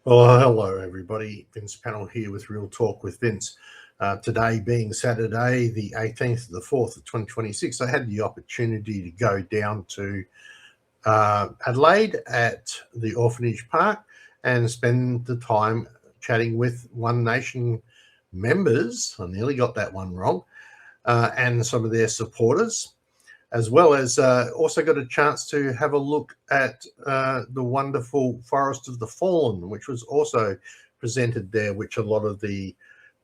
Well, hello everybody. Vince Panel here with Real Talk with Vince. Today being Saturday, the 18th of the 4th of 2026, I had the opportunity to go down to Adelaide at the Orphanage Park and spend the time chatting with One Nation members. I nearly got that one wrong. And some of their supporters, as well as also got a chance to have a look at the wonderful Forest of the Fallen, which was also presented there, which a lot of the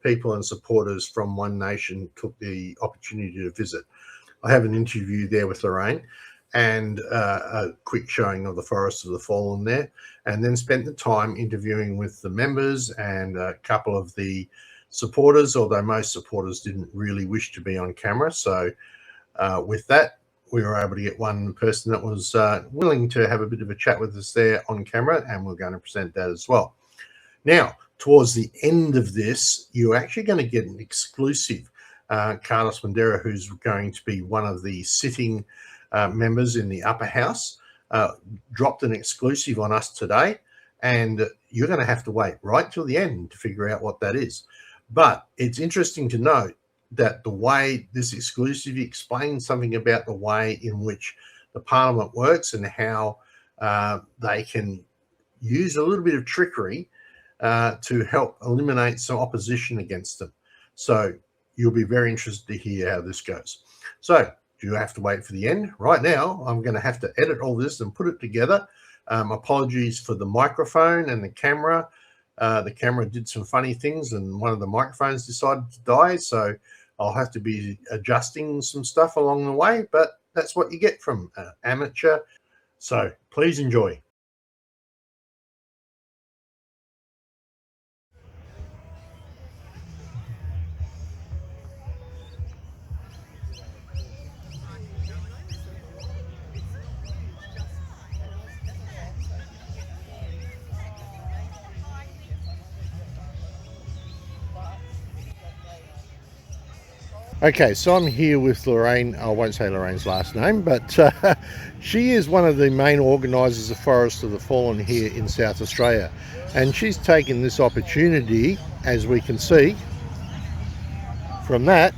people and supporters from One Nation took the opportunity to visit. I have an interview there with Lorraine and a quick showing of the Forest of the Fallen there, and then spent the time interviewing with the members and a couple of the supporters, although most supporters didn't really wish to be on camera. So with that, we were able to get one person that was willing to have a bit of a chat with us there on camera, and we're going to present that as well. Now, towards the end of this, you're actually going to get an exclusive. Carlos Bandera, who's going to be one of the sitting members in the upper house, dropped an exclusive on us today, and you're going to have to wait right till the end to figure out what that is. But it's interesting to note that the way this exclusive explains something about the way in which the Parliament works and how they can use a little bit of trickery to help eliminate some opposition against them. So you'll be very interested to hear how this goes. So do you have to wait for the end? Right now, I'm going to have to edit all this and put it together. Apologies for the microphone and the camera. The camera did some funny things and one of the microphones decided to die. So I'll have to be adjusting some stuff along the way, but that's what you get from amateur. So please enjoy. Okay, so I'm here with Lorraine. I won't say Lorraine's last name, but she is one of the main organisers of Forest of the Fallen here in South Australia. And she's taken this opportunity, as we can see from that,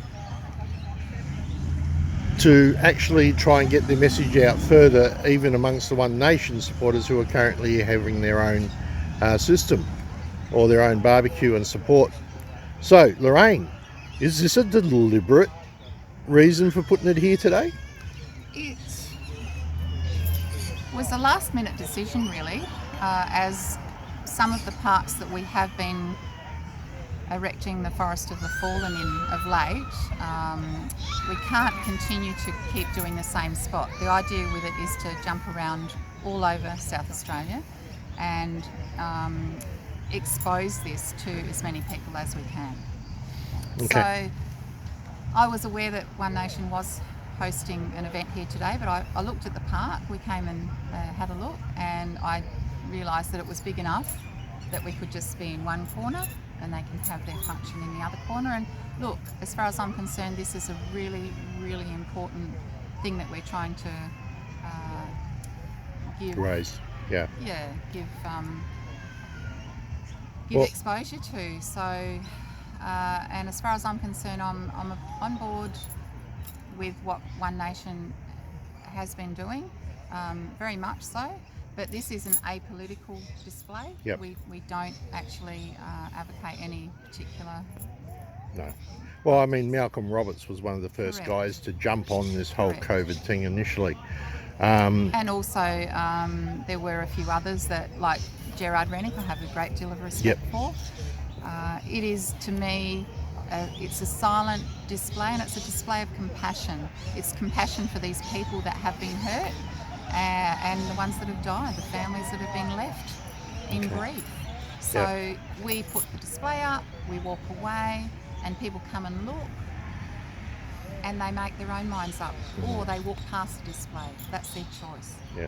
to actually try and get the message out further, even amongst the One Nation supporters who are currently having their own system or their own barbecue and support. So, Lorraine, is this a deliberate reason for putting it here today? It was a last minute decision really, as some of the parks that we have been erecting the Forest of the Fallen in of late, we can't continue to keep doing the same spot. The idea with it is to jump around all over South Australia and expose this to as many people as we can. Okay. So I was aware that One Nation was hosting an event here today, but I looked at the park. We came and had a look, and I realised that it was big enough that we could just be in one corner and they can have their function in the other corner. And look, as far as I'm concerned, this is a really, really important thing that we're trying to give exposure to. So. And as far as I'm concerned, I'm on board with what One Nation has been doing, very much so. But this is an apolitical display. Yep. We don't actually advocate any particular. No. Well, I mean, Malcolm Roberts was one of the first Correct. guys to jump on this whole Correct. COVID thing initially. And also, there were a few others that, like Gerard Rennick, I have a great deal of respect for. It is, to me, it's a silent display, and it's a display of compassion. It's compassion for these people that have been hurt and the ones that have died, the families that have been left in grief. So we put the display up, we walk away, and people come and look, and they make their own minds up, or they walk past the display. That's their choice. Yeah.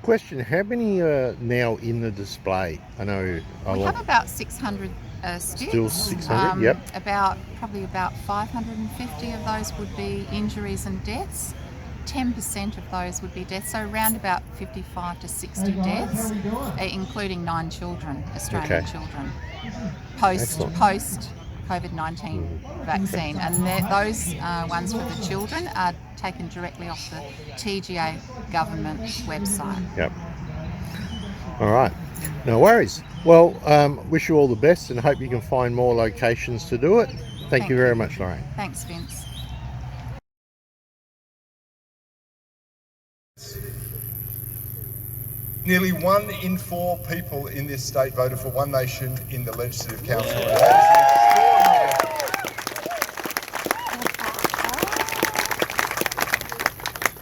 Question, how many are now in the display? I know we have about 600 sticks. Still 600, Probably about 550 of those would be injuries and deaths. 10% of those would be deaths, so around about 55 to 60 deaths, including 9 children, Australian children, post COVID-19 vaccine. And those ones for the children are taken directly off the TGA government website. Yep. All right. No worries. Well, wish you all the best and hope you can find more locations to do it. Thank you very much, Lorraine. Thanks, Vince. Nearly 1 in 4 people in this state voted for One Nation in the Legislative Council. And that is extraordinary.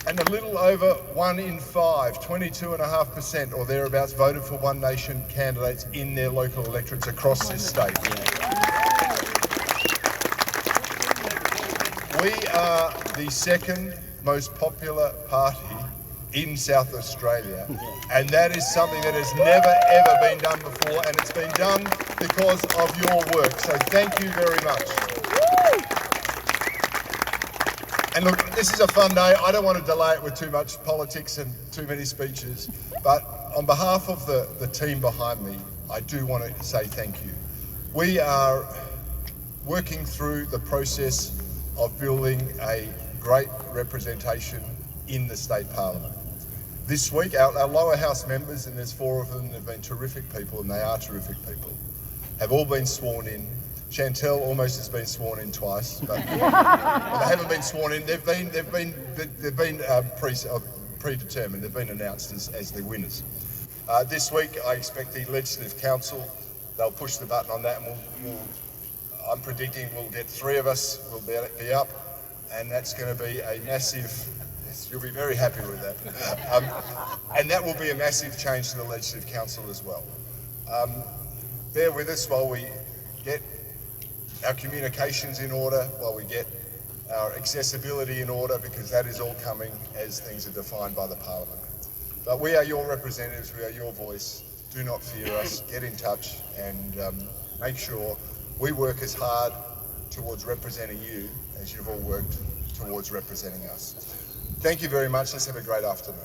And a little over 1 in 5, 22.5% or thereabouts, voted for One Nation candidates in their local electorates across this state. We are the second most popular party in South Australia, and that is something that has never ever been done before, and it's been done because of your work, so thank you very much. And look, this is a fun day. I don't want to delay it with too much politics and too many speeches, but on behalf of the team behind me, I do want to say thank you. We are working through the process of building a great representation in the state parliament. This week, our lower house members, and there's 4 of them, have been terrific people, and they are terrific people, have all been sworn in. Chantelle almost has been sworn in twice, but they haven't been sworn in. They've been predetermined. They've been announced as the winners. This week, I expect the Legislative Council, they'll push the button on that, and I'm predicting we'll get 3 of us will be up, and that's going to be a massive. You'll be very happy with that. And that will be a massive change to the Legislative Council as well. Bear with us while we get our communications in order, while we get our accessibility in order, because that is all coming as things are defined by the Parliament. But we are your representatives, we are your voice. Do not fear us, get in touch and make sure we work as hard towards representing you as you've all worked towards representing us. Thank you very much. Let's have a great afternoon.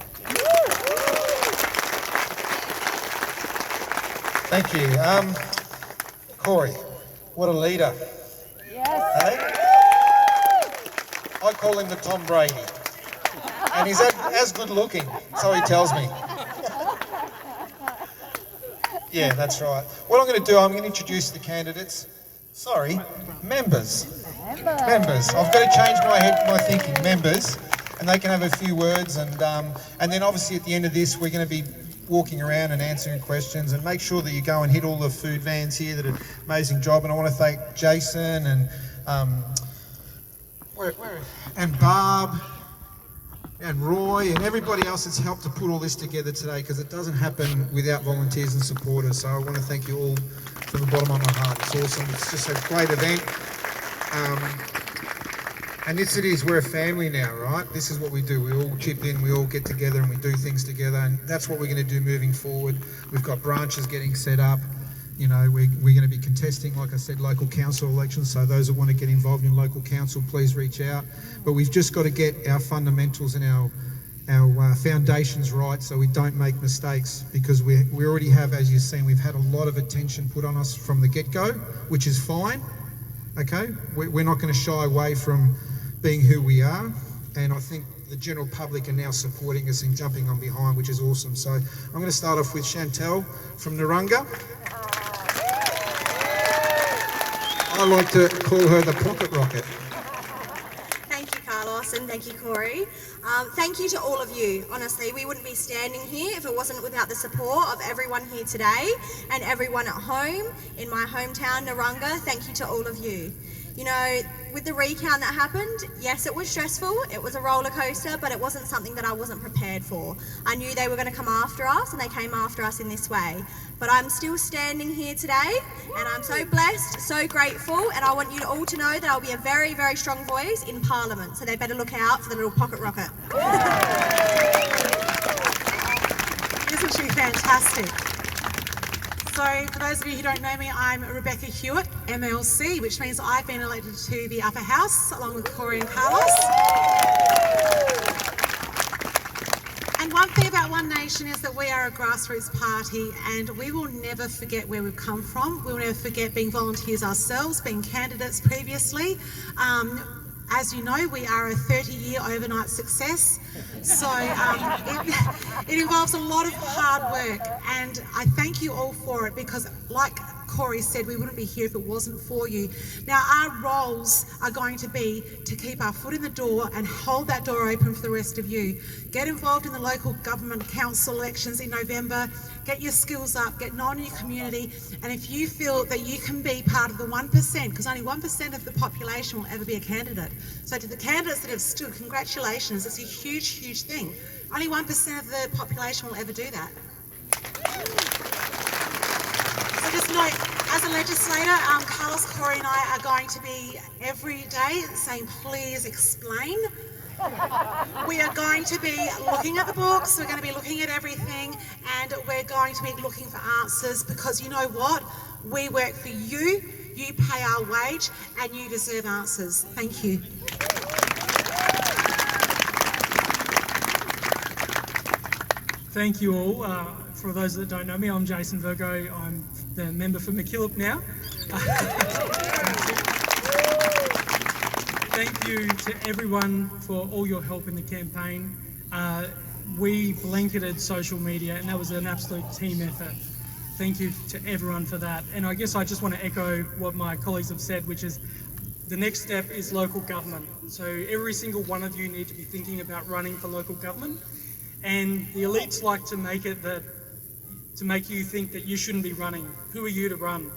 Thank you. Cory, what a leader. Yes. Hey? I call him the Tom Brady. And he's as good looking, so he tells me. Yeah, that's right. What I'm going to do, I'm going to introduce the candidates. Sorry, members. Members. I've got to change my thinking. Members. And they can have a few words, and then obviously at the end of this we're going to be walking around and answering questions, and make sure that you go and hit all the food vans here that did an amazing job. And I want to thank Jason and and Barb and Roy and everybody else that's helped to put all this together today, because it doesn't happen without volunteers and supporters. So I want to thank you all from the bottom of my heart. It's awesome. It's just a great event. And this it is, we're a family now, right? This is what we do. We all chip in, we all get together and we do things together, and that's what we're going to do moving forward. We've got branches getting set up. You know, we're going to be contesting, like I said, local council elections, so those that want to get involved in local council, please reach out. But we've just got to get our fundamentals and our foundations right so we don't make mistakes, because we already have, as you've seen, we've had a lot of attention put on us from the get-go, which is fine, okay? We're not going to shy away from being who we are, and I think the general public are now supporting us and jumping on behind, which is awesome. So I'm going to start off with Chantelle from Narunga. I like to call her the pocket rocket. Thank you, Carlos, and thank you, Cory. Thank you to all of you. Honestly, we wouldn't be standing here if it wasn't without the support of everyone here today and everyone at home in my hometown, Narunga. Thank you to all of you. You know, with the recount that happened, yes, it was stressful, it was a roller coaster, but it wasn't something that I wasn't prepared for. I knew they were going to come after us, and they came after us in this way. But I'm still standing here today, and I'm so blessed, so grateful, and I want you all to know that I'll be a very, very strong voice in Parliament, so they better look out for the little pocket rocket. Isn't she fantastic? So, for those of you who don't know me, I'm Rebecca Hewitt, MLC, which means I've been elected to the upper house along with Cory and Carlos. And one thing about One Nation is that we are a grassroots party, and we will never forget where we've come from. We will never forget being volunteers ourselves, being candidates previously. As you know, we are a 30-year overnight success, so it involves a lot of hard work, and I thank you all for it, because like Cory said, we wouldn't be here if it wasn't for you. Now, our roles are going to be to keep our foot in the door and hold that door open for the rest of you. Get involved in the local government council elections in November, get your skills up, get known in your community, and if you feel that you can be part of the 1%, because only 1% of the population will ever be a candidate. So to the candidates that have stood, congratulations, it's a huge, huge thing. Only 1% of the population will ever do that. So just note, as a legislator, Carlos, Cory and I are going to be every day saying, please explain. We are going to be looking at the books, we're going to be looking at everything, and we're going to be looking for answers, because you know what? We work for you, you pay our wage, and you deserve answers. Thank you. Thank you all. For those that don't know me, I'm Jason Virgo. I'm the member for McKillop now. Thank you to everyone for all your help in the campaign. We blanketed social media, and that was an absolute team effort. Thank you to everyone for that. And I guess I just want to echo what my colleagues have said, which is the next step is local government. So every single one of you need to be thinking about running for local government. And the elites like to make it that, to make you think that you shouldn't be running. Who are you to run?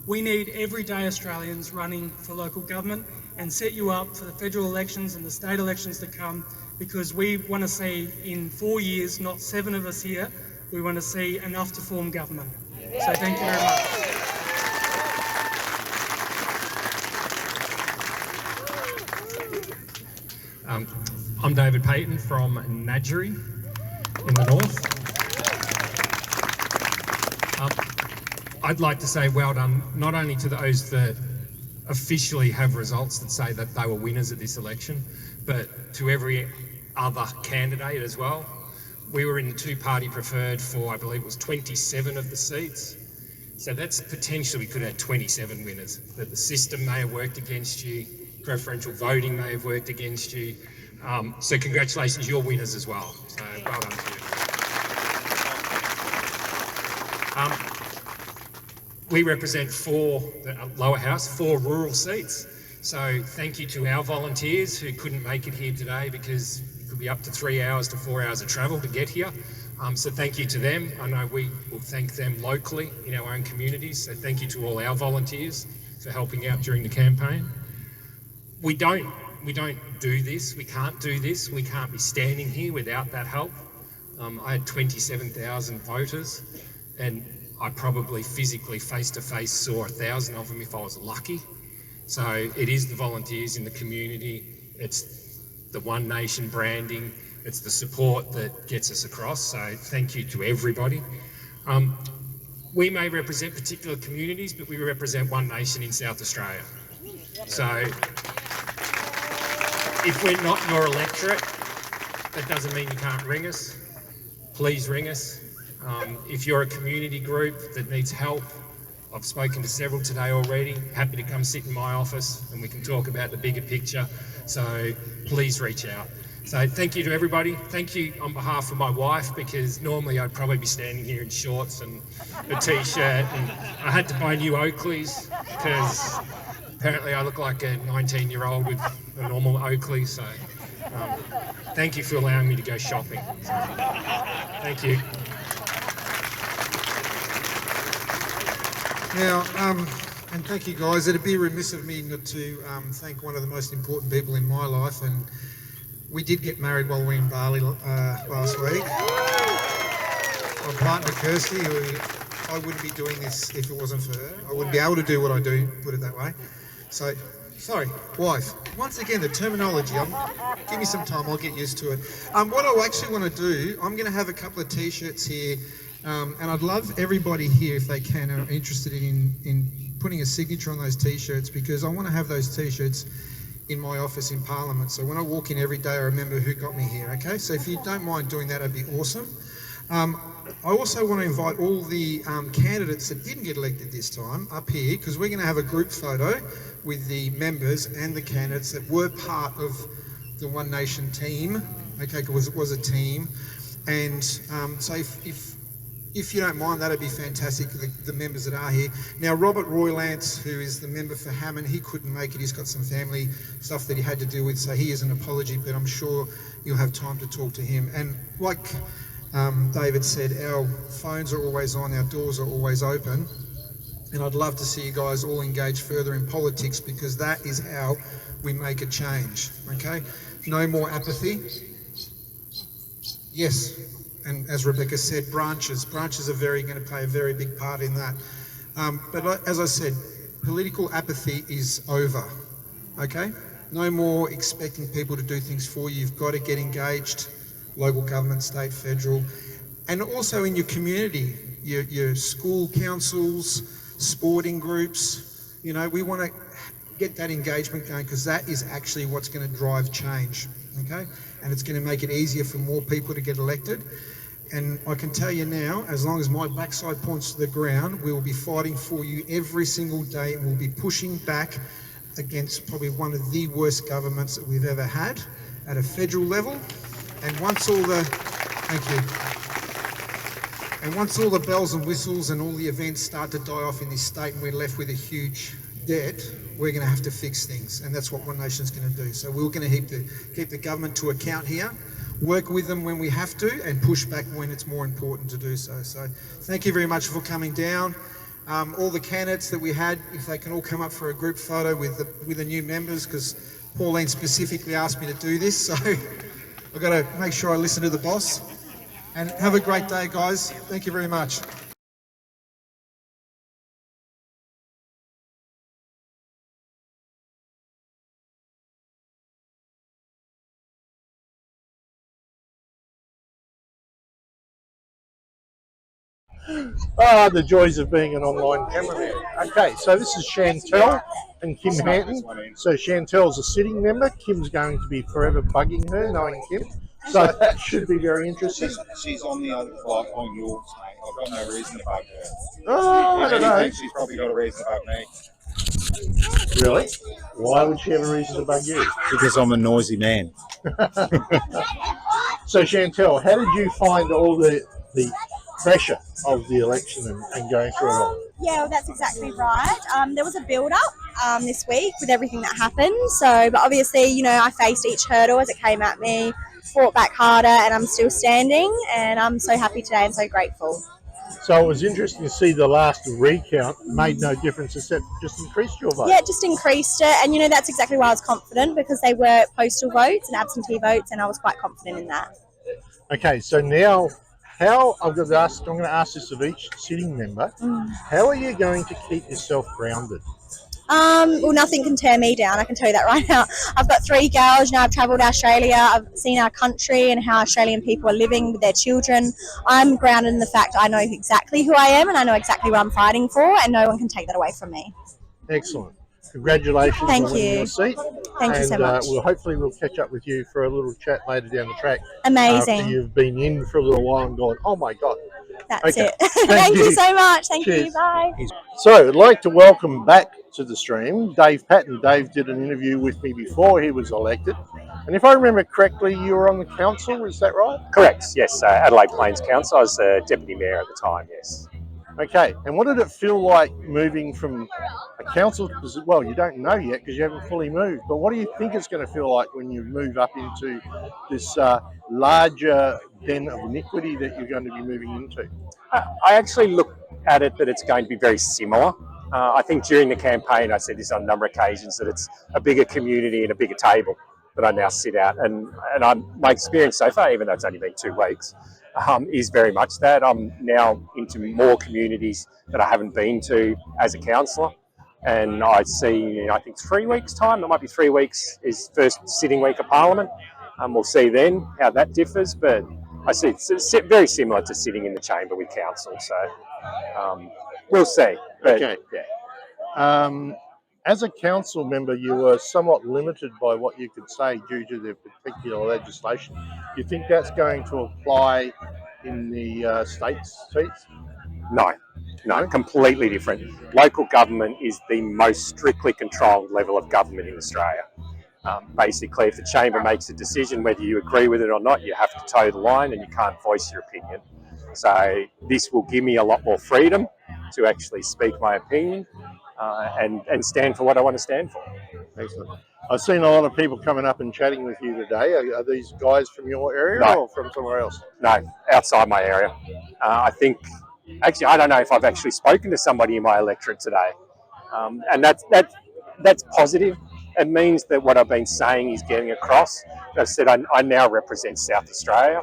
We need everyday Australians running for local government and set you up for the federal elections and the state elections to come, because we want to see in 4 years, not 7 of us here, we want to see enough to form government. So thank you very much. I'm David Patton from Nadgery in the north. I'd like to say well done, not only to those that officially have results that say that they were winners at this election, but to every other candidate as well. We were in the two-party preferred for, I believe it was 27 of the seats. So that's potentially, we could have 27 winners. But the system may have worked against you, preferential voting may have worked against you. So congratulations, you're winners as well. So well done to you. We represent the lower house, 4 rural seats. So thank you to our volunteers who couldn't make it here today, because it could be up to 3 hours to 4 hours of travel to get here. So thank you to them. I know we will thank them locally in our own communities. So thank you to all our volunteers for helping out during the campaign. We don't do this, we can't do this, we can't be standing here without that help. I had 27,000 voters, and I probably physically face-to-face saw 1,000 of them if I was lucky. So it is the volunteers in the community, it's the One Nation branding, it's the support that gets us across, so thank you to everybody. We may represent particular communities, but we represent One Nation in South Australia. So if we're not your electorate, that doesn't mean you can't ring us. Please ring us. If you're a community group that needs help, I've spoken to several today already, happy to come sit in my office and we can talk about the bigger picture. So please reach out. So thank you to everybody. Thank you on behalf of my wife, because normally I'd probably be standing here in shorts and a t-shirt, and I had to buy new Oakleys because apparently I look like a 19-year-old with a normal Oakley. So thank you for allowing me to go shopping. So, thank you. Now, and thank you guys. It'd be remiss of me not to thank one of the most important people in my life, and we did get married while we were in Bali last week. My partner Kirsty, who I wouldn't be doing this if it wasn't for her. I wouldn't be able to do what I do, put it that way. So, sorry, wife. Once again, the terminology, give me some time, I'll get used to it. What I actually want to do, I'm going to have a couple of t-shirts here, and I'd love everybody here, if they can, are interested in putting a signature on those t-shirts, because I want to have those t-shirts in my office in Parliament. So when I walk in every day, I remember who got me here, okay? So if you don't mind doing that, it'd be awesome. I also want to invite all the candidates that didn't get elected this time up here, because we're going to have a group photo with the members and the candidates that were part of the One Nation team, okay, because it was a team. And so if you don't mind, that'd be fantastic, the members that are here. Now, Robert Roylance, who is the member for Hammond, he couldn't make it. He's got some family stuff that he had to deal with, so he is an apology, but I'm sure you'll have time to talk to him. And like David said, our phones are always on, our doors are always open, and I'd love to see you guys all engage further in politics, because that is how we make a change, okay? No more apathy. Yes. And as Rebecca said, branches are going to play a very big part in that. But as I said, political apathy is over, okay? No more expecting people to do things for you. You've got to get engaged, local government, state, federal, and also in your community, your school councils, sporting groups. You know, we want to get that engagement going, because that is actually what's going to drive change, okay? And it's going to make it easier for more people to get elected. And I can tell you now, as long as my backside points to the ground, we will be fighting for you every single day, and we'll be pushing back against probably one of the worst governments that we've ever had at a federal level. And once all the, thank you. And once all the bells and whistles and all the events start to die off in this state and we're left with a huge debt, we're going to have to fix things. And that's what One Nation's going to do. So we're going to keep the government to account here, work with them when we have to, and push back when it's more important to do so. So thank you very much for coming down. All the candidates that we had, if they can all come up for a group photo with the new members, because Pauline specifically asked me to do this, so I've got to make sure I listen to the boss. And have a great day, guys. Thank you very much. The joys of being an online cameraman. Okay, so this is Chantelle and Kim Hanton. So Chantelle's a sitting member. Kim's going to be forever bugging her, knowing Kim. So that should be very interesting. She's on the other flight on yours, mate. I've got no reason to bug her. Oh, I don't know. She's probably got a reason to bug me. Really? Why would she have a reason to bug you? Because I'm a noisy man. So Chantelle, how did you find all the pressure of the election and going through it all? Yeah, well, that's exactly right. There was a build-up this week with everything that happened. So, but obviously, you know, I faced each hurdle as it came at me, fought back harder, and I'm still standing. And I'm so happy today and so grateful. So it was interesting to see the last recount made no difference except just increased your vote. Yeah, it just increased it. And, you know, that's exactly why I was confident, because they were postal votes and absentee votes, and I was quite confident in that. Okay, so now I'm going to ask this of each sitting member. How are you going to keep yourself grounded? Well, nothing can tear me down, I can tell you that right now. I've got 3 girls, you know, I've travelled Australia, I've seen our country and how Australian people are living with their children. I'm grounded in the fact I know exactly who I am and I know exactly what I'm fighting for, and no one can take that away from me. Excellent. Congratulations Thank on winning you. your seat. Thank you so much. We'll catch up with you for a little chat later down the track. Amazing. After you've been in for a little while and gone, oh my God. That's Okay. it. Thank you so much. Thank Cheers. you. Bye. So I'd like to welcome back to the stream Dave Patton. Dave did an interview with me before he was elected. And if I remember correctly, you were on the council, is that right? Correct, yes. Adelaide Plains Council. I was the Deputy Mayor at the time, yes. Okay, and what did it feel like moving from a council position? Well, you don't know yet because you haven't fully moved, but what do you think it's going to feel like when you move up into this larger den of iniquity that you're going to be moving into? I actually look at it that it's going to be very similar. I think during the campaign, I said this on a number of occasions, that it's a bigger community and a bigger table that I now sit at. And my experience so far, even though it's only been 2 weeks, is very much that. I'm now into more communities that I haven't been to as a councillor. And I see, I think 3 weeks' time, it might be 3 weeks, is first sitting week of Parliament. We'll see then how that differs, but I see it's very similar to sitting in the chamber with council. So we'll see. But, okay. Yeah. As a council member, you were somewhat limited by what you could say due to the particular legislation. Do you think that's going to apply in the states seats? No, completely different. Local government is the most strictly controlled level of government in Australia. Basically, if the chamber makes a decision, whether you agree with it or not, you have to toe the line and you can't voice your opinion. So this will give me a lot more freedom to actually speak my opinion and stand for what I want to stand for. Excellent. I've seen a lot of people coming up and chatting with you today. Are these guys from your area or from somewhere else? No, outside my area. I think, actually, I don't know if I've actually spoken to somebody in my electorate today. And that's positive. It means that what I've been saying is getting across. As I said, I now represent South Australia.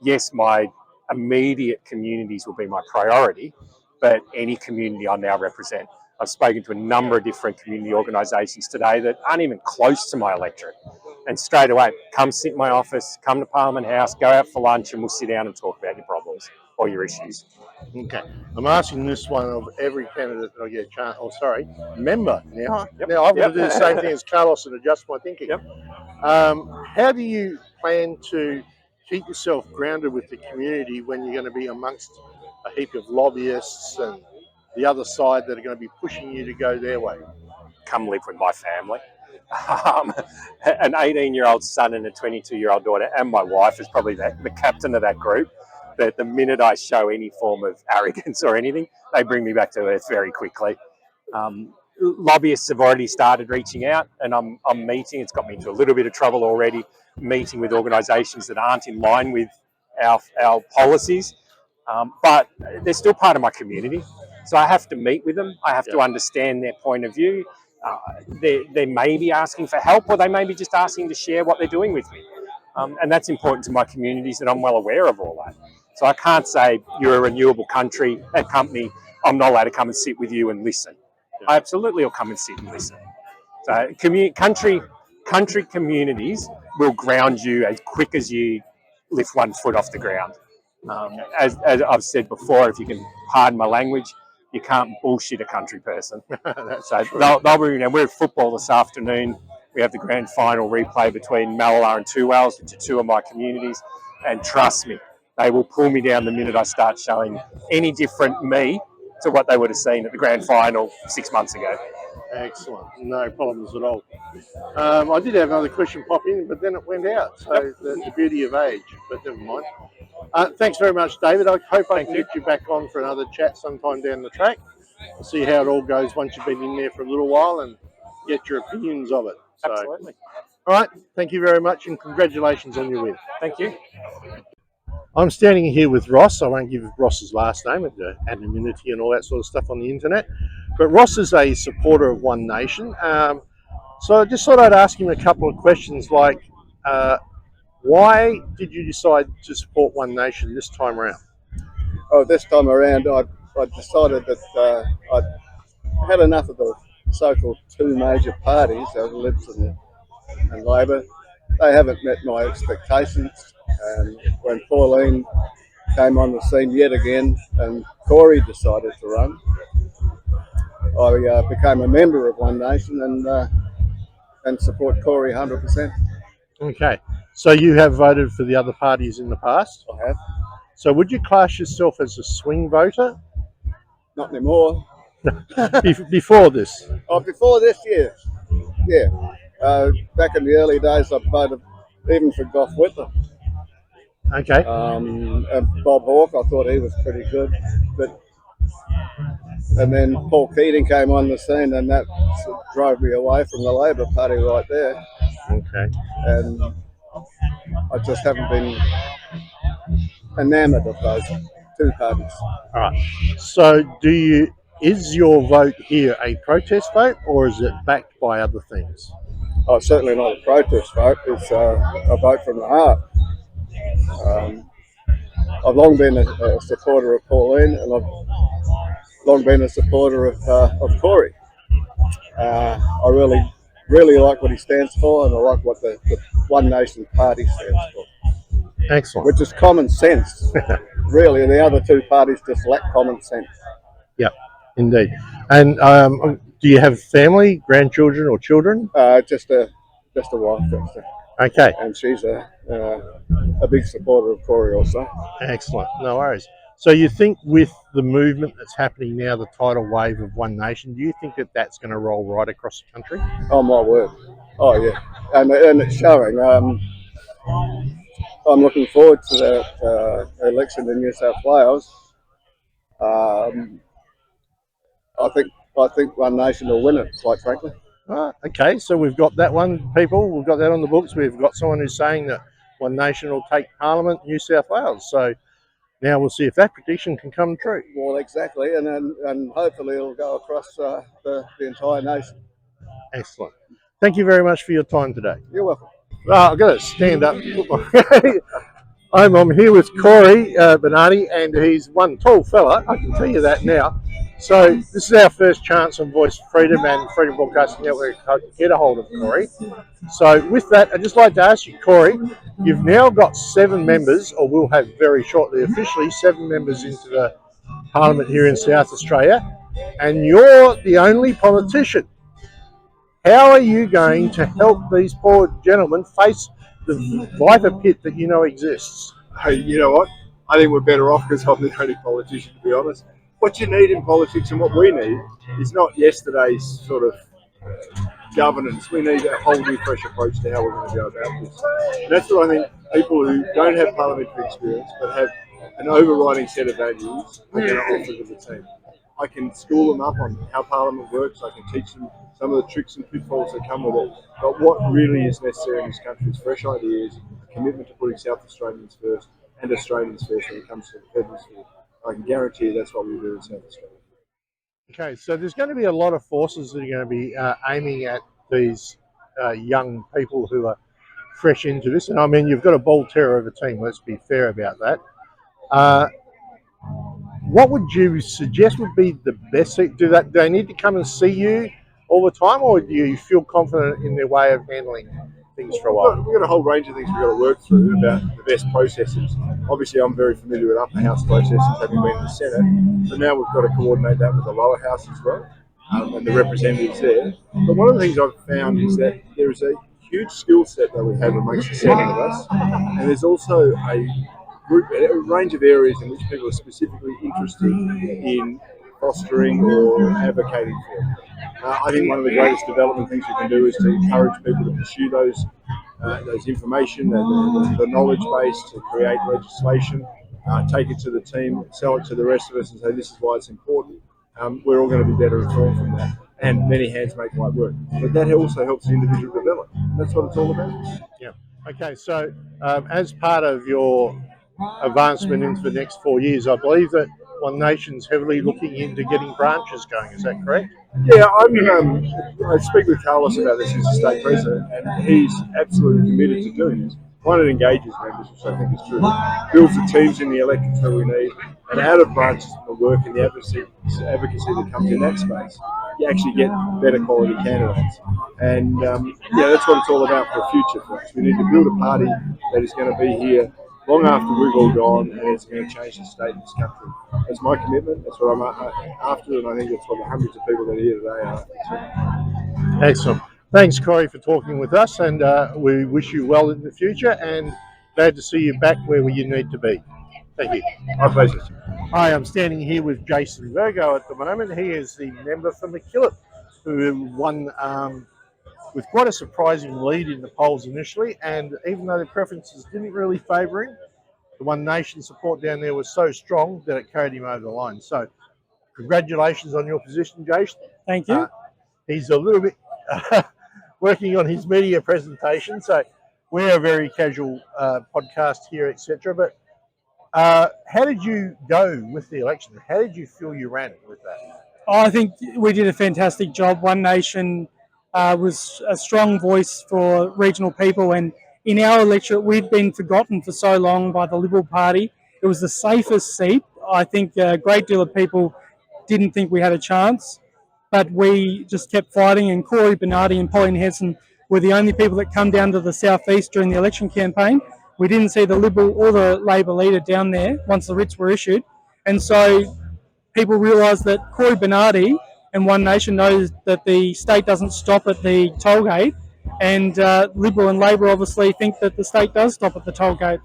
Yes, my immediate communities will be my priority, but any community I now represent. I've spoken to a number of different community organisations today that aren't even close to my electorate. And straight away, come sit in my office, come to Parliament House, go out for lunch, and we'll sit down and talk about your problems or your issues. Okay. I'm asking this one of every candidate that I get a chance, member now. Yep. Now, I'm going to do the same thing as Carlos and adjust my thinking. Yep. How do you plan to keep yourself grounded with the community when you're going to be amongst a heap of lobbyists and the other side that are going to be pushing you to go their way? Come live with my family. An 18-year-old son and a 22-year-old daughter and my wife is probably the captain of that group. That the minute I show any form of arrogance or anything, they bring me back to earth very quickly. Lobbyists have already started reaching out, and I'm meeting. It's got me into a little bit of trouble already, meeting with organisations that aren't in line with our policies, but they're still part of my community. So I have to meet with them. I have to understand their point of view. They may be asking for help, or they may be just asking to share what they're doing with me. And that's important to my communities, and I'm well aware of all that. So I can't say you're a renewable company, I'm not allowed to come and sit with you and listen. I absolutely will come and sit and listen. So country communities will ground you as quick as you lift 1 foot off the ground. As I've said before, if you can pardon my language, you can't bullshit a country person. So they'll be, we're at football this afternoon. We have the grand final replay between Mallala and Two Wales, which are two of my communities. And trust me, they will pull me down the minute I start showing any different me to what they would have seen at the grand final 6 months ago. Excellent. No problems at all. I did have another question pop in, but then it went out. So the beauty of age, but never mind. Thanks very much, David. I hope I can get you back on for another chat sometime down the track. We'll see how it all goes once you've been in there for a little while and get your opinions of it. So, absolutely. All right. Thank you very much, and congratulations on your win. Thank you. I'm standing here with Ross. I won't give Ross's last name with the anonymity and all that sort of stuff on the internet. But Ross is a supporter of One Nation. So I just thought I'd ask him a couple of questions like, why did you decide to support One Nation this time around? Oh, this time around, I decided that I'd had enough of the so-called two major parties, the Libs and Labor. They haven't met my expectations. And when Pauline came on the scene yet again and Cory decided to run, I became a member of One Nation and support Cory 100%. Okay. So you have voted for the other parties in the past? I have. So would you class yourself as a swing voter? Not anymore. Before this? Oh, before this, yes. Yeah. Back in the early days, I voted even for Gough Whitlam. Okay. And Bob Hawke, I thought he was pretty good. And then Paul Keating came on the scene, and that drove me away from the Labor Party right there. Okay. And I just haven't been enamoured of those two parties. All right. So is your vote here a protest vote, or is it backed by other things? Oh, it's certainly not a protest vote. It's a vote from the heart. I've long been a supporter of Pauline, and I've long been a supporter of Cory. I really like what he stands for, and I like what the One Nation Party stands for. Excellent. Which is common sense. Really, the other two parties just lack common sense. Yeah, indeed. And Do you have family, grandchildren, or children? Just a wife, Dexter. Okay. And she's a big supporter of Cory also. Excellent. No worries. So you think with the movement that's happening now, the tidal wave of One Nation, do you think that that's going to roll right across the country? Oh my word! Oh yeah, and it's showing. I'm looking forward to that election in New South Wales. I think One Nation will win it, quite frankly. Okay, so we've got that one, people. We've got that on the books. We've got someone who's saying that One Nation will take Parliament, New South Wales. So now we'll see if that prediction can come true. Well, exactly, and hopefully it'll go across the entire nation. Excellent. Thank you very much for your time today. You're welcome. I've got to stand up. I'm here with Cory Bernardi, and he's one tall fella, I can tell you that now. So this is our first chance on Voice Freedom and Freedom Broadcasting Network to get a hold of Cory. So with that, I'd just like to ask you, Cory, you've now got 7 members, or will have very shortly officially, 7 members into the Parliament here in South Australia, and you're the only politician. How are you going to help these poor gentlemen face the viper pit that you know exists? Hey, you know what? I think we're better off because I'm the only politician, to be honest. What you need in politics and what we need is not yesterday's sort of governance. We need a whole new, fresh approach to how we're going to go about this. And that's what I think people who don't have parliamentary experience but have an overriding set of values are going to offer to the team. I can school them up on how Parliament works. I can teach them some of the tricks and pitfalls that come with it. But what really is necessary in this country is fresh ideas, a commitment to putting South Australians first and Australians first when it comes to the federal sphere. I can guarantee you that's what we do in South Australia. Okay, so there's going to be a lot of forces that are going to be aiming at these young people who are fresh into this. And I mean, you've got a bold terror of a team, let's be fair about that. What would you suggest would be the best? Do they need to come and see you all the time, or do you feel confident in their way of handling things for a while? We've got a whole range of things we've got to work through about the best processes. Obviously, I'm very familiar with upper house processes, having been in the Senate, but now we've got to coordinate that with the lower house as well, and the representatives there. But one of the things I've found is that there is a huge skill set that we have amongst the 7 of us, and there's also a range of areas in which people are specifically interested in fostering or advocating for. I think one of the greatest development things we can do is to encourage people to pursue those information, the knowledge base, to create legislation, take it to the team, sell it to the rest of us and say this is why it's important. We're all going to be better informed from that. And many hands make light work. But that also helps the individual develop. That's what it's all about. Yeah. Okay, so as part of your advancement into the next 4 years, I believe that One Nation's heavily looking into getting branches going. Is that correct? Yeah, I speak with Carlos about this as a state president, and he's absolutely committed to doing this. One, it engages members, which I think is true. Builds the teams in the electorate that we need, and out of branches the work and the advocacy that comes in that space, you actually get better quality candidates. And that's what it's all about for the future for us. We need to build a party that is going to be here long after we've all gone, and it's going to change the state of this country. That's my commitment. That's what I'm after, and I think that's what the hundreds of people that are here today are after. Excellent. Thanks, Cory, for talking with us, and we wish you well in the future, and glad to see you back where you need to be. Thank you. My pleasure. Hi, I'm standing here with Jason Virgo at the moment. He is the member for McKillop, who won with quite a surprising lead in the polls initially, and even though the preferences didn't really favour him, the One Nation support down there was so strong that it carried him over the line. So congratulations on your position, Jason. Thank you. He's a little bit working on his media presentation, so we're a very casual podcast here, etc. But how did you go with the election? How did you feel you ran with that? I think we did a fantastic job. One Nation was a strong voice for regional people, and in our electorate we'd been forgotten for so long by the Liberal Party. It was the safest seat. I think a great deal of people didn't think we had a chance, but we just kept fighting, and Cory Bernardi and Pauline Henson were the only people that come down to the southeast during the election campaign. We didn't see the Liberal or the Labor leader down there once the writs were issued, and so people realised that Cory Bernardi and One Nation knows that the state doesn't stop at the toll gate, and Liberal and Labor obviously think that the state does stop at the toll gate.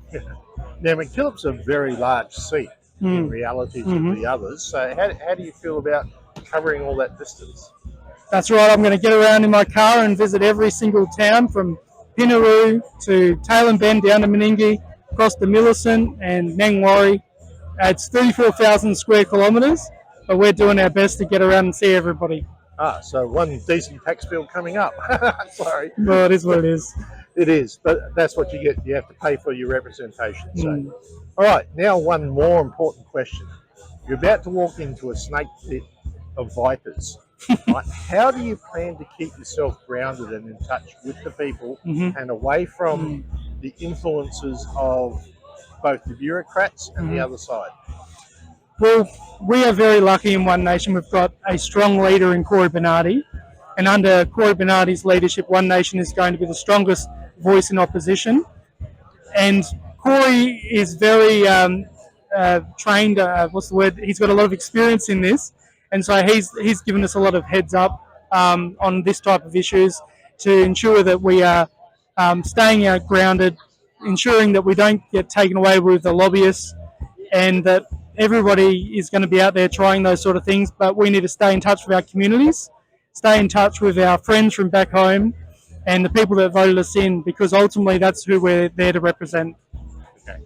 Now, McKillop's a very large seat in reality to the others. So how do you feel about covering all that distance? That's right, I'm going to get around in my car and visit every single town from Pinaroo to Tailem Bend down to Meningie, across to Millicent and Nangwarry. It's 34,000 square kilometres, but we're doing our best to get around and see everybody. So one decent tax bill coming up. Sorry. Well, it is what it is. It is, but that's what you get. You have to pay for your representation. So, all right, now one more important question. You're about to walk into a snake pit of vipers. Right? How do you plan to keep yourself grounded and in touch with the people and away from the influences of both the bureaucrats and the other side? Well, we are very lucky in One Nation. We've got a strong leader in Cory Bernardi, and under Cory Bernardi's leadership, One Nation is going to be the strongest voice in opposition. And Cory is very trained. What's the word? He's got a lot of experience in this, and so he's given us a lot of heads up on this type of issues to ensure that we are staying out grounded, ensuring that we don't get taken away with the lobbyists, and that everybody is going to be out there trying those sort of things. But we need to stay in touch with our communities, stay in touch with our friends from back home, and the people that voted us in, because ultimately that's who we're there to represent. Okay.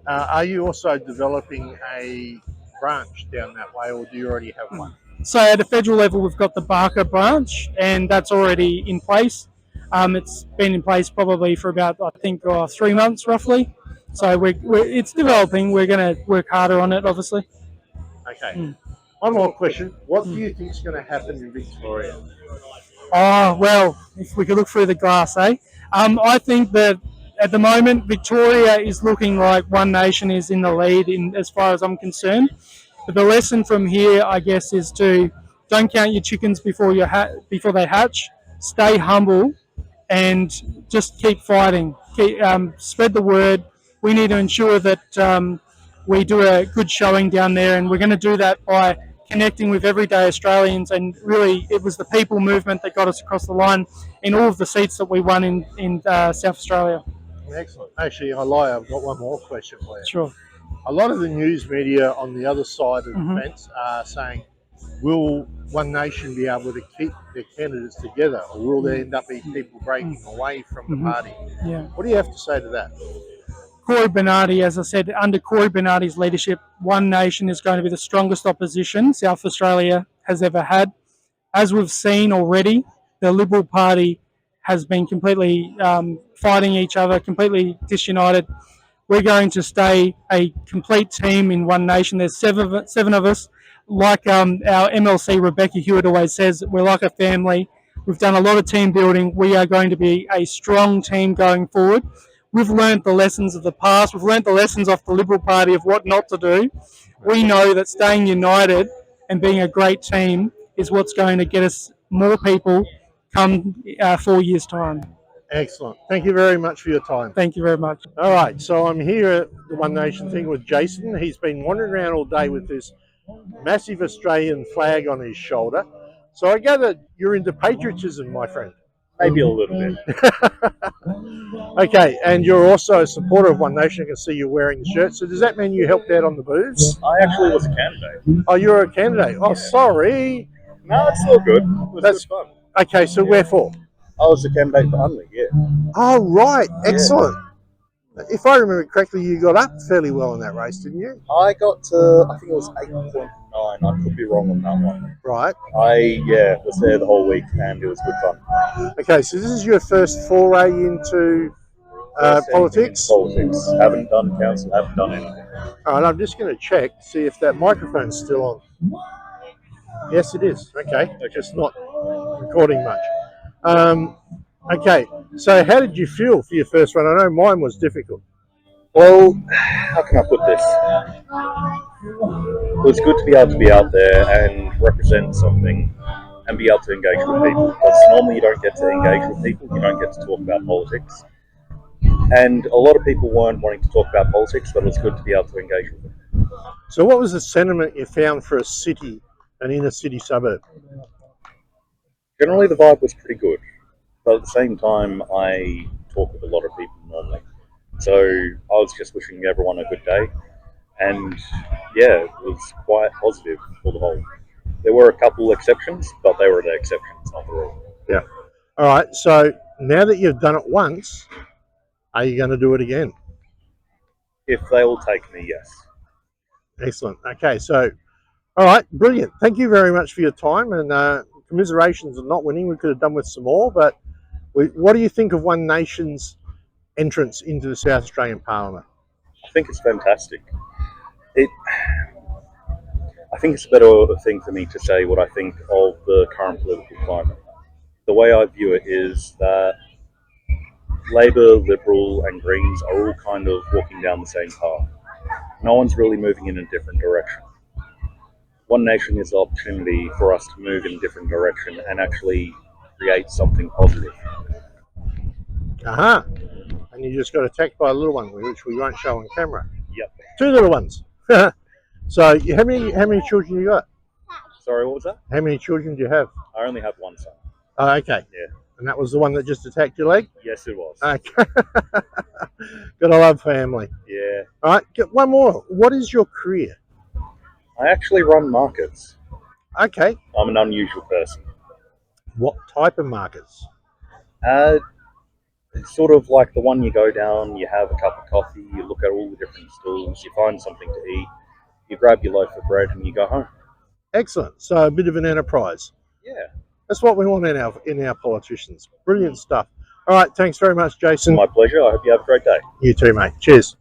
Are you also developing a branch down that way, or do you already have one? So at a federal level, we've got the Barker branch, and that's already in place. It's been in place probably for about, I think, 3 months roughly. So it's developing. We're going to work harder on it, obviously. Okay. One more question. What do you think is going to happen in Victoria? Oh, well, if we could look through the glass, eh? I think that at the moment, Victoria is looking like One Nation is in the lead as far as I'm concerned. But the lesson from here, I guess, is to don't count your chickens before they hatch. Stay humble and just keep fighting. Spread the word. We need to ensure that we do a good showing down there, and we're going to do that by connecting with everyday Australians. And really, it was the people movement that got us across the line in all of the seats that we won in South Australia. Excellent. Actually, I lie. I've got one more question for you. Sure. A lot of the news media on the other side of the fence are saying, will One Nation be able to keep their candidates together, or will there end up being people breaking away from the party? Yeah. What do you have to say to that? Cory Bernardi, as I said, under Cory Bernardi's leadership, One Nation is going to be the strongest opposition South Australia has ever had. As we've seen already, the Liberal Party has been completely fighting each other, completely disunited. We're going to stay a complete team in One Nation. There's seven of us. Like our MLC, Rebecca Hewitt, always says, we're like a family. We've done a lot of team building. We are going to be a strong team going forward. We've learned the lessons of the past. We've learned the lessons off the Liberal Party of what not to do. We know that staying united and being a great team is what's going to get us more people come 4 years' time. Excellent. Thank you very much for your time. Thank you very much. All right, so I'm here at the One Nation thing with Jason. He's been wandering around all day with this massive Australian flag on his shoulder. So I gather you're into patriotism, my friend. Maybe a little bit. Okay, and you're also a supporter of One Nation. I can see you're wearing the shirt. So does that mean you helped out on the booths? I actually was a candidate. Oh, you're a candidate. Oh, sorry. No, it's all good. It was That's good fun. Okay, so where for? I was a candidate for Unley, yeah. Oh, right. Excellent. If I remember correctly, you got up fairly well in that race, didn't you? I got to, I think it was 8.9. I could be wrong on that one. Right. I was there the whole week and it was good fun. Okay, so this is your first foray into politics? Politics. Haven't done council, haven't done anything. All right, I'm just going to check, see if that microphone's still on. Yes, it is. Okay, just not recording much. Okay, so how did you feel for your first run? I know mine was difficult. Well, how can I put this? It was good to be able to be out there and represent something and be able to engage with people, because normally you don't get to engage with people, you don't get to talk about politics. And a lot of people weren't wanting to talk about politics, but it was good to be able to engage with them. So what was the sentiment you found for a city, an inner city suburb? Generally, the vibe was pretty good, but at the same time, I talk with a lot of people normally. So I was just wishing everyone a good day, and yeah, it was quite positive for the whole. There were a couple exceptions, but they were the exceptions, not the rule. Yeah. All right. So now that you've done it once, are you going to do it again? If they will take me, yes. Excellent. Okay. So, all right. Brilliant. Thank you very much for your time, and commiserations on not winning. We could have done with some more, but what do you think of One Nation's entrance into the South Australian Parliament? I think it's fantastic. I think it's a better thing for me to say what I think of the current political climate. The way I view it is that Labor, Liberal, and Greens are all kind of walking down the same path. No one's really moving in a different direction. One Nation is the opportunity for us to move in a different direction and actually create something positive. Aha. And you just got attacked by a little one, which we won't show on camera. Yep. 2 little ones. So how many children you got? Sorry, what was that? How many children do you have? I only have one son. Oh, okay. Yeah. And that was the one that just attacked your leg? Yes, it was. Okay. Gotta love family. Yeah. All right, get one more. What is your career? I actually run markets. Okay. I'm an unusual person. What type of markets? It's sort of like the one you go down, you have a cup of coffee, you look at all the different stalls, you find something to eat, you grab your loaf of bread and you go home. Excellent. So a bit of an enterprise. Yeah. That's what we want in our politicians. Brilliant stuff. All right, thanks very much, Jason. My pleasure. I hope you have a great day. You too, mate. Cheers.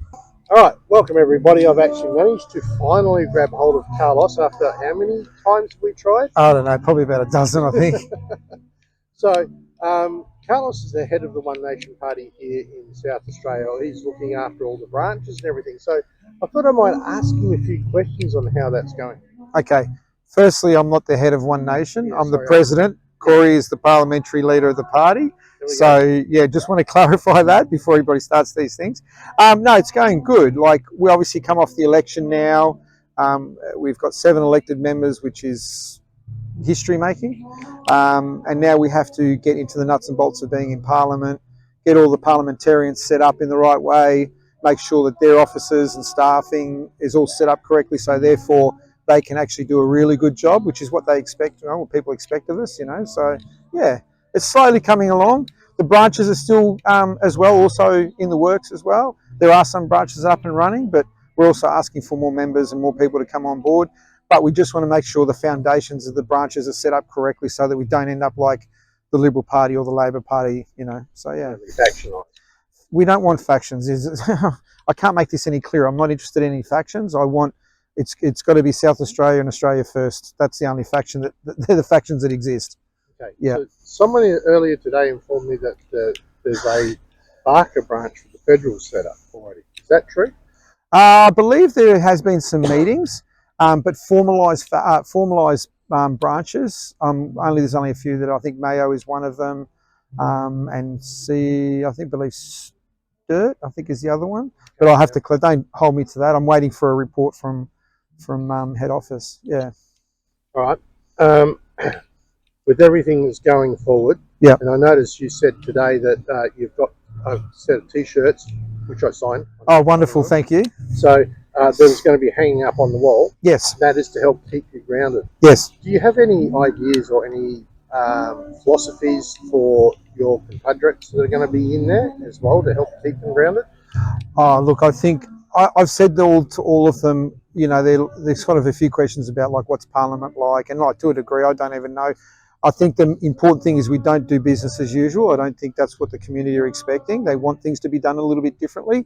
All right, welcome everybody. I've actually managed to finally grab hold of Carlos after how many times have we tried? I don't know, probably about a dozen, I think. So, Carlos is the head of the One Nation Party here in South Australia. He's looking after all the branches and everything. So I thought I might ask him a few questions on how that's going. Okay. Firstly, I'm not the head of One Nation. I'm the president. Cory is the parliamentary leader of the party. So, yeah, just want to clarify that before everybody starts these things. No, it's going good. Like, we obviously come off the election now. We've got 7 elected members, which is history making. And now we have to get into the nuts and bolts of being in Parliament, get all the parliamentarians set up in the right way, make sure that their officers and staffing is all set up correctly, so therefore they can actually do a really good job, which is what they expect, what people expect of us, So, yeah, it's slowly coming along. The branches are still, as well, also in the works as well. There are some branches up and running, but we're also asking for more members and more people to come on board. But we just want to make sure the foundations of the branches are set up correctly so that we don't end up like the Liberal Party or the Labor Party, So, yeah. We don't want factions. I can't make this any clearer. I'm not interested in any factions. It's got to be South Australia and Australia first. That's the only faction they're the factions that exist. Okay. Yeah. So someone earlier today informed me that there's a Barker branch for the federal setup already. Is that true? I believe there has been some meetings, but formalised branches. There's only a few that I think Mayo is one of them, and I believe Sturt is the other one. But I'll have to. Don't hold me to that. I'm waiting for a report from head office. Yeah. All right. With everything that's going forward, yeah. And I noticed you said today that you've got a set of T-shirts, which I signed. Oh, wonderful! Thank you. So there's going to be hanging up on the wall. Yes. That is to help keep you grounded. Yes. Do you have any ideas or any philosophies for your compatriots that are going to be in there as well to help keep them grounded? Oh, look, I think I've said to all of them, there's sort of a few questions about like what's Parliament like, and like to a degree, I don't even know. I think the important thing is we don't do business as usual. I don't think that's what the community are expecting. They want things to be done a little bit differently.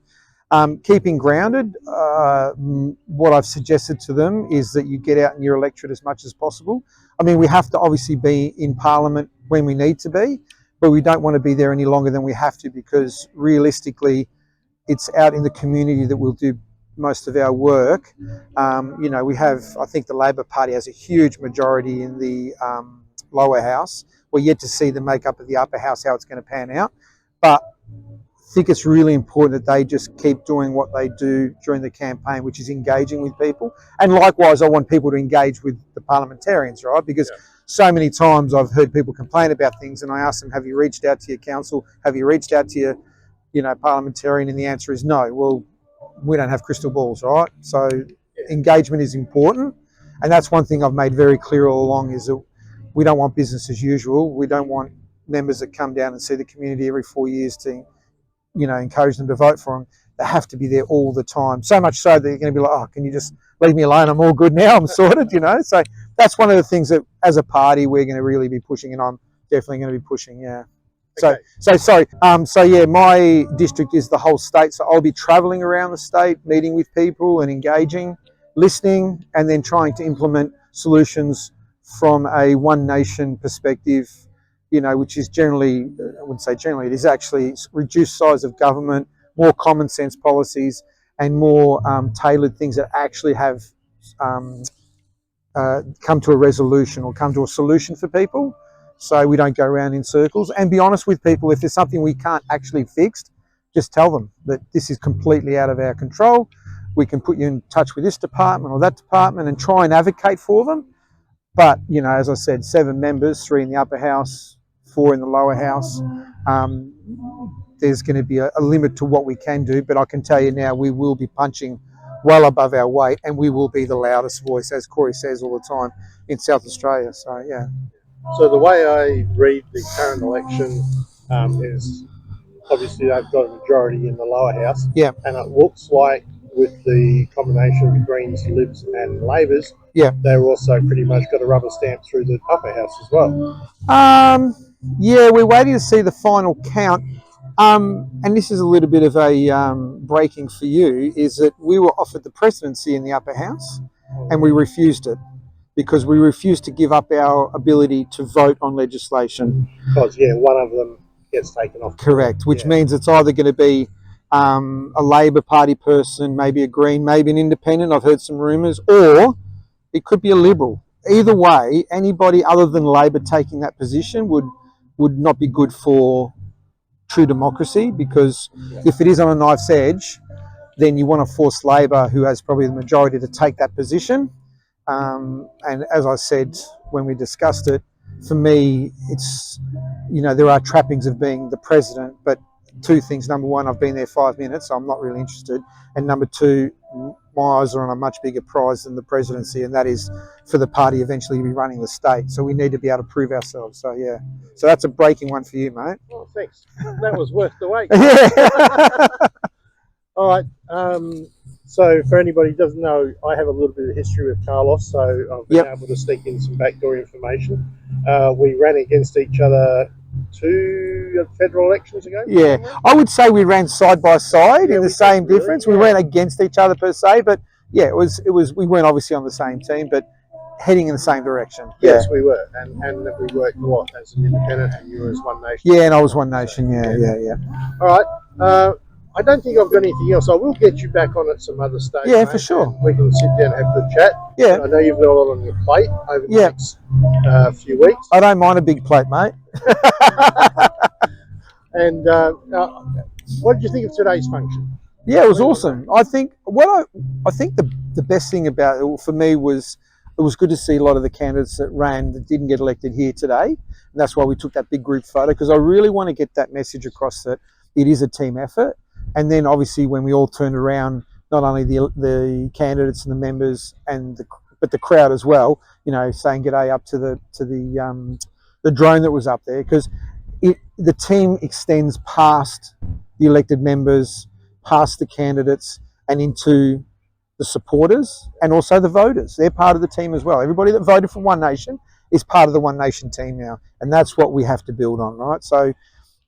Keeping grounded, what I've suggested to them is that you get out in your electorate as much as possible. I mean, we have to obviously be in Parliament when we need to be, but we don't want to be there any longer than we have to, because realistically, it's out in the community that we'll do most of our work. We have, I think the Labor Party has a huge majority in the lower house. We're yet to see the makeup of the upper house, how it's going to pan out. But I think it's really important that they just keep doing what they do during the campaign, which is engaging with people. And likewise, I want people to engage with the parliamentarians, right? Because so many times I've heard people complain about things, and I ask them, have you reached out to your council? Have you reached out to your, parliamentarian? And the answer is no. Well, we don't have crystal balls, right? So engagement is important. And that's one thing I've made very clear all along, is that we don't want business as usual. We don't want members that come down and see the community every 4 years to, encourage them to vote for them. They have to be there all the time. So much so that you're going to be like, oh, can you just leave me alone? I'm all good now. I'm sorted, So that's one of the things that as a party we're going to really be pushing, and I'm definitely going to be pushing, yeah. Okay. So yeah, my district is the whole state. So I'll be traveling around the state, meeting with people and engaging, listening, and then trying to implement solutions from a One Nation perspective, which is generally, I wouldn't say generally, it is actually reduced size of government, more common sense policies, and more tailored things that actually have come to a resolution or come to a solution for people, so we don't go around in circles. And be honest with people, if there's something we can't actually fix, just tell them that this is completely out of our control. We can put you in touch with this department or that department and try and advocate for them. But, as I said, 7 members, 3 in the upper house, 4 in the lower house. There's going to be a limit to what we can do, but I can tell you now, we will be punching well above our weight, and we will be the loudest voice, as Cory says all the time, in South Australia. So, yeah. So the way I read the current election is obviously they've got a majority in the lower house. Yeah. And it looks like with the combination of the Greens, Libs and Labors, yeah, they're also pretty much got a rubber stamp through the upper house as well. Yeah, we're waiting to see the final count. And this is a little bit of a breaking for you, is that we were offered the presidency in the upper house and we refused it because we refused to give up our ability to vote on legislation. Because, one of them gets taken off. Correct, which means it's either going to be a Labor Party person, maybe a Green, maybe an independent, I've heard some rumours, or it could be a Liberal. Either way, anybody other than Labor taking that position would not be good for true democracy, because if it is on a knife's edge, then you want to force Labor, who has probably the majority, to take that position. And as I said when we discussed it, for me, it's, there are trappings of being the president, but 2 things. Number one, I've been there 5 minutes, so I'm not really interested. And number 2, my eyes are on a much bigger prize than the presidency, and that is for the party eventually to be running the state. So we need to be able to prove ourselves. So, yeah. So that's a breaking one for you, mate. Oh, thanks. That was worth the wait. Yeah. All right. So for anybody who doesn't know, I have a little bit of history with Carlos, so I've been able to sneak in some backdoor information. We ran against each other 2 federal elections ago. Yeah, I would say we ran side by side in the same difference. We weren't against each other per se, but yeah, it was. We weren't obviously on the same team, but heading in the same direction. Yes, we were, and we worked as an independent, and you were as One Nation. Yeah, and I was One Nation. Yeah. All right. I don't think I've got anything else. I will get you back on at some other stage. Yeah, for sure. We can sit down and have a good chat. Yeah. I know you've got a lot on your plate over the next few weeks. I don't mind a big plate, mate. And what did you think of today's function? Yeah, it was awesome. I think the best thing about it for me was it was good to see a lot of the candidates that ran that didn't get elected here today. And that's why we took that big group photo, because I really want to get that message across that it is a team effort. And then obviously when we all turned around, not only the candidates and the members but the crowd as well, saying g'day up to the drone that was up there, because the team extends past the elected members, past the candidates, and into the supporters and also the voters. They're part of the team as well. Everybody that voted for One Nation is part of the One Nation team now, and that's what we have to build on, right? So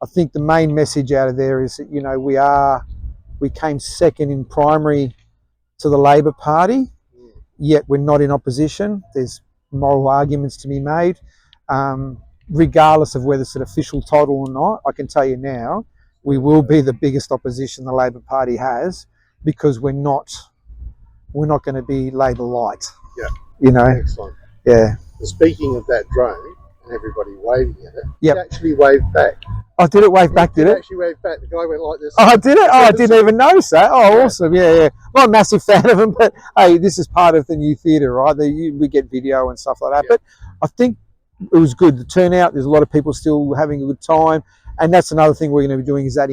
I think the main message out of there is that, we came second in primary to the Labor Party, yet we're not in opposition. There's moral arguments to be made. Regardless of whether it's an official title or not, I can tell you now, we will be the biggest opposition the Labor Party has, because we're not going to be Labor light. Yeah. Excellent. Yeah. Speaking of that drone and everybody waving at it, yep. It actually waved back. Oh, did it wave back, did it? Actually waved back. The guy went like this. Oh, did it? Oh, I didn't even notice that. Oh, awesome. Yeah. Not a massive fan of him, but hey, this is part of the new theatre, right? We get video and stuff like that. Yeah. But I think it was good. The turnout, there's a lot of people still having a good time. And that's another thing we're going to be doing, is that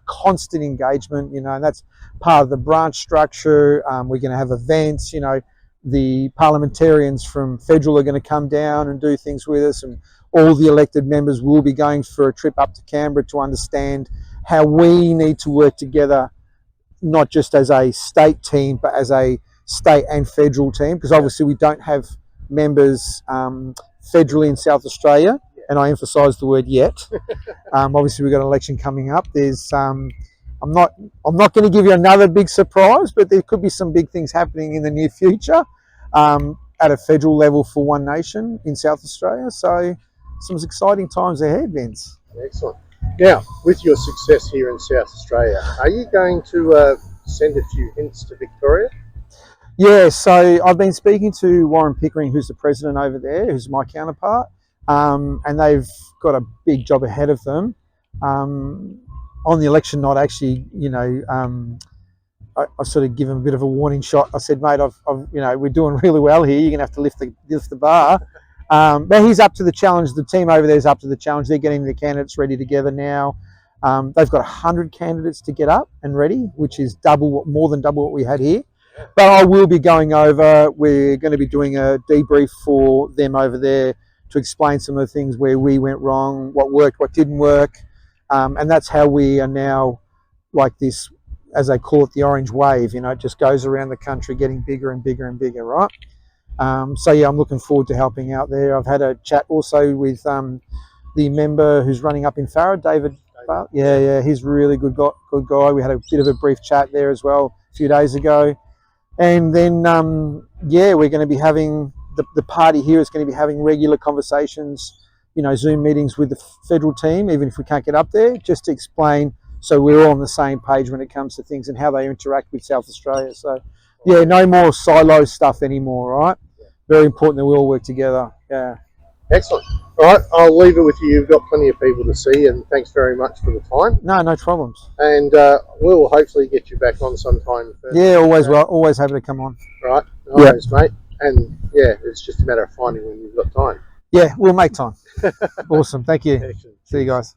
constant engagement, you know, and that's part of the branch structure. We're going to have events, you know, the parliamentarians from federal are going to come down and do things with us, and all the elected members will be going for a trip up to Canberra to understand how we need to work together, not just as a state team, but as a state and federal team, because obviously we don't have members federally in South Australia, and I emphasise the word yet. Obviously we've got an election coming up. There's I'm not going to give you another big surprise, but there could be some big things happening in the near future at a federal level for One Nation in South Australia. So some exciting times ahead, Vince. Excellent. Now, with your success here in South Australia, are you going to send a few hints to Victoria? Yeah, so I've been speaking to Warren Pickering, who's the president over there, who's my counterpart, and they've got a big job ahead of them. On the election night, actually, you know, I sort of give him a bit of a warning shot. I said, mate, you know, we're doing really well here. You're going to have to lift the bar. But he's up to the challenge. The team over there is up to the challenge. They're getting the candidates ready together now. They've got 100 candidates to get up and ready, which is more than double what we had here. But I will be going over. We're going to be doing a debrief for them over there to explain some of the things where we went wrong, what worked, what didn't work. And that's how we are now, like this, as they call it, the orange wave. You know, it just goes around the country getting bigger and bigger and bigger, right? So yeah, I'm looking forward to helping out there. I've had a chat also with the member who's running up in Farah, David. Yeah, he's a really good guy. We had a bit of a brief chat there as well a few days ago. And then, yeah, we're going to be having, the party here is going to be having regular conversations, you know, Zoom meetings with the federal team, even if we can't get up there, just to explain, so we're all on the same page when it comes to things and how they interact with South Australia. So, yeah, no more silo stuff anymore, right? Very important that we all work together. Yeah. Excellent. All right, I'll leave it with you. You've got plenty of people to see, and thanks very much for the time. No problems. And we'll hopefully get you back on sometime. Yeah, always happy to come on. Right, always, mate. And yeah, it's just a matter of finding when you've got time. Yeah, we'll make time. Awesome. Thank you. Excellent. See you guys.